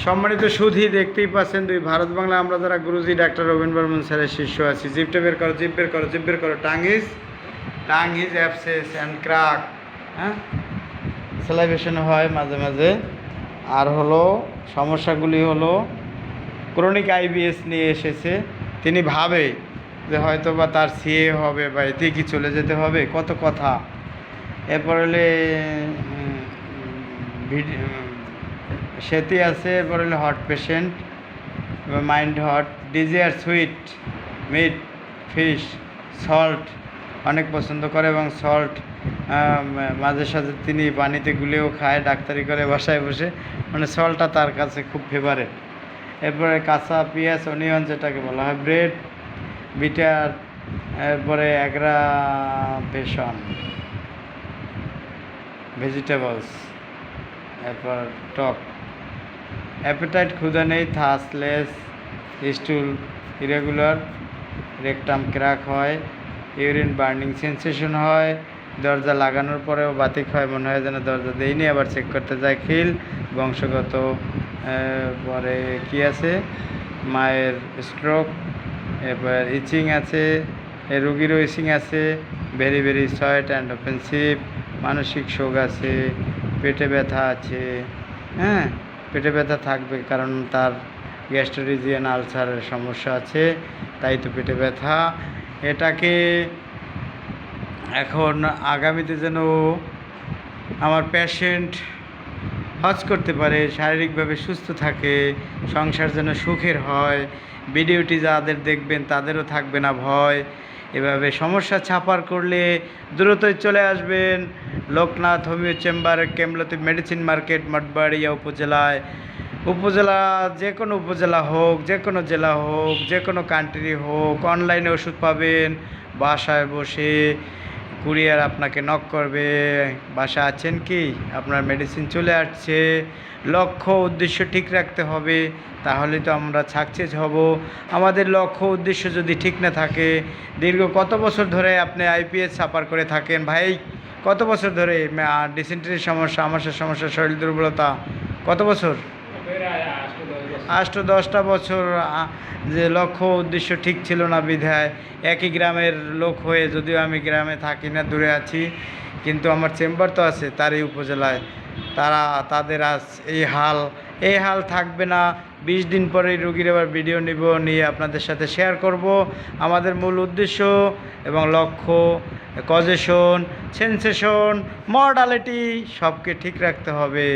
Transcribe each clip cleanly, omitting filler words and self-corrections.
সম্মানিত সুধী, দেখতেই পাচ্ছেন দুই ভারত বাংলা আমরা যারা গুরুজি ডাক্তার রবীন্দ্র বর্মন স্যারের শিষ্য আছি। জিভটা বের করো, জিভ বের করো, জিভ বের করো। Tongue is abscess and crack. হ্যাঁ, সেলাইভেশন হয় মাঝে মাঝে। আর হলো সমস্যাগুলি হলো ক্রনিক আইবিএস নিয়ে এসেছে। তিনি ভাবে যে হয়তো বা তার সিএ হবে বা এতে কি চলে যেতে হবে, কত কথা। এরপর হলে সেতি আছে, এরপর হলে hot patient, mind hot, desire sweet meat, fish, salt অনেক পছন্দ করে এবং সল্ট মাঝে সাঝে তিনি পানিতে গুলেও খায়, ডাক্তারি করে বাসায় বসে, মানে সল্টটা তার কাছে খুব ফেভারেট। এরপরে কাঁচা পেঁয়াজ, অনিয়ন যেটাকে বলা হয়, ব্রেড, বিটার, এরপরে অ্যাগ্রাভেশন, ভেজিটেবলস, এরপর টক, অ্যাপেটাইট ক্ষুধা নেই, থাসলেস, স্টুল ইরেগুলার, রেকটাম ক্র্যাক হয়, ইউরিন বার্নিং সেন্সেশন হয়, দরজা লাগানোর পরেও বাতিক হয়, মনে হয় যেন দরজা দেয়নি, আবার চেক করতে যায়, খিল, বংশগত, পরে কি আছে, মায়ের স্ট্রোক, এরপর ইচিং আছে, রুগীরও ইচিং আছে, ভেরি ভেরি সয়েট অ্যান্ড অফেন্সিভ, মানসিক শোক আছে, পেটে ব্যথা আছে। হ্যাঁ, পেটে ব্যথা থাকবে কারণ তার গ্যাস্ট্রোরিজিয়ান আলসারের সমস্যা আছে, তাই তো পেটে ব্যথা। এটাকে এখন আগামীতে যেন আমার পেশেন্ট হজ করতে পারে, শারীরিকভাবে সুস্থ থাকে, সংসার যেন সুখের হয়, ভিডিওটি যাদের দেখবেন তাদেরও থাকবে না ভয়। এভাবে সমস্যা ছাপার করলে দ্রুতই চলে আসবেন Loknath homeo chamber, Kemlati medicine market, Mathbaria উপজেলা যে কোনো উপজেলা হোক, যে কোনো জেলা হোক, যে কোনো কান্ট্রি হোক, অনলাইনে ওষুধ পাবেন, বাসায় বসে কুরিয়ার আপনাকে নক করবে, বাসা আছেন কি, আপনার মেডিসিন চলে আসছে। লক্ষ্য উদ্দেশ্য ঠিক রাখতে হবে, তাহলে তো আমরা সাকসেস হব। আমাদের লক্ষ্য উদ্দেশ্য যদি ঠিক না থাকে, দীর্ঘ কত বছর ধরে আপনি আইপিএস সাফার করে থাকেন ভাই, কত বছর ধরে ডিসেন্ট্রির সমস্যা, আমাশার সমস্যা, শরীর দুর্বলতা, কত বছর? 8-10টা বছর। যে লক্ষ্য উদ্দেশ্য ঠিক ছিল না বিধায় একই গ্রামের লোক হয়ে, যদিও আমি গ্রামে থাকি না, দূরে আছি, কিন্তু আমার চেম্বার তো আছে তারই উপজেলায়, তাদের আজ এই হাল থাকবে না। 20 দিন পরেই রুগীর আবার ভিডিও নিয়ে আপনাদের সাথে শেয়ার করব। আমাদের মূল উদ্দেশ্য এবং লক্ষ্য, কজেশন, সেন্সেশন, মডালিটি সবকে ঠিক রাখতে হবে।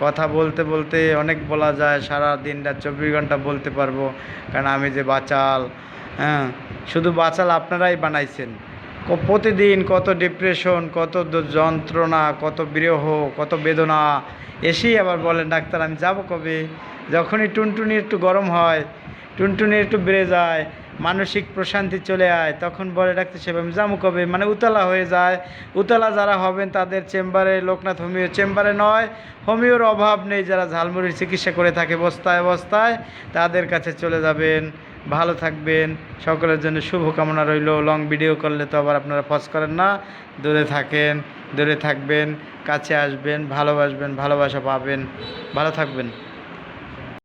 কথা বলতে বলতে অনেক বলা যায়, সারা দিন রাত 24 ঘন্টা বলতে পারবো, কারণ আমি যে বাচাল, হ্যাঁ, শুধু বাচাল আপনারাই বানাইছেন। প্রতিদিন কত ডিপ্রেশন, কত যন্ত্রণা, কত বিরহ, কত বেদনা, এসেই আবার বলেন ডাক্তার আমি যাব কবে? যখনই টুনটুনি একটু গরম হয়, টুনটুনি একটু বেড়ে যায়, মানসিক প্রশান্তি চলে আয়, তখন বলে ডাক্তার সাহেব আমি যাবো কবে, মানে উতলা হয়ে যায়। উতলা যারা হবেন তাদের চেম্বারে, লোকনাথ হোমিও চেম্বারে নয়, হোমিওর অভাব নেই, যারা ঝালমুড়ির চিকিৎসা করে থাকে বস্তায় বস্তায়, তাদের কাছে চলে যাবেন। ভালো থাকবেন, সকলের জন্য শুভকামনা রইল। লং ভিডিও করলে তো আবার আপনারা পজ করেন না, দূরে থাকেন, দূরে থাকবেন, কাছে আসবেন, ভালোবাসবেন, ভালোবাসা পাবেন। ভালো থাকবেন।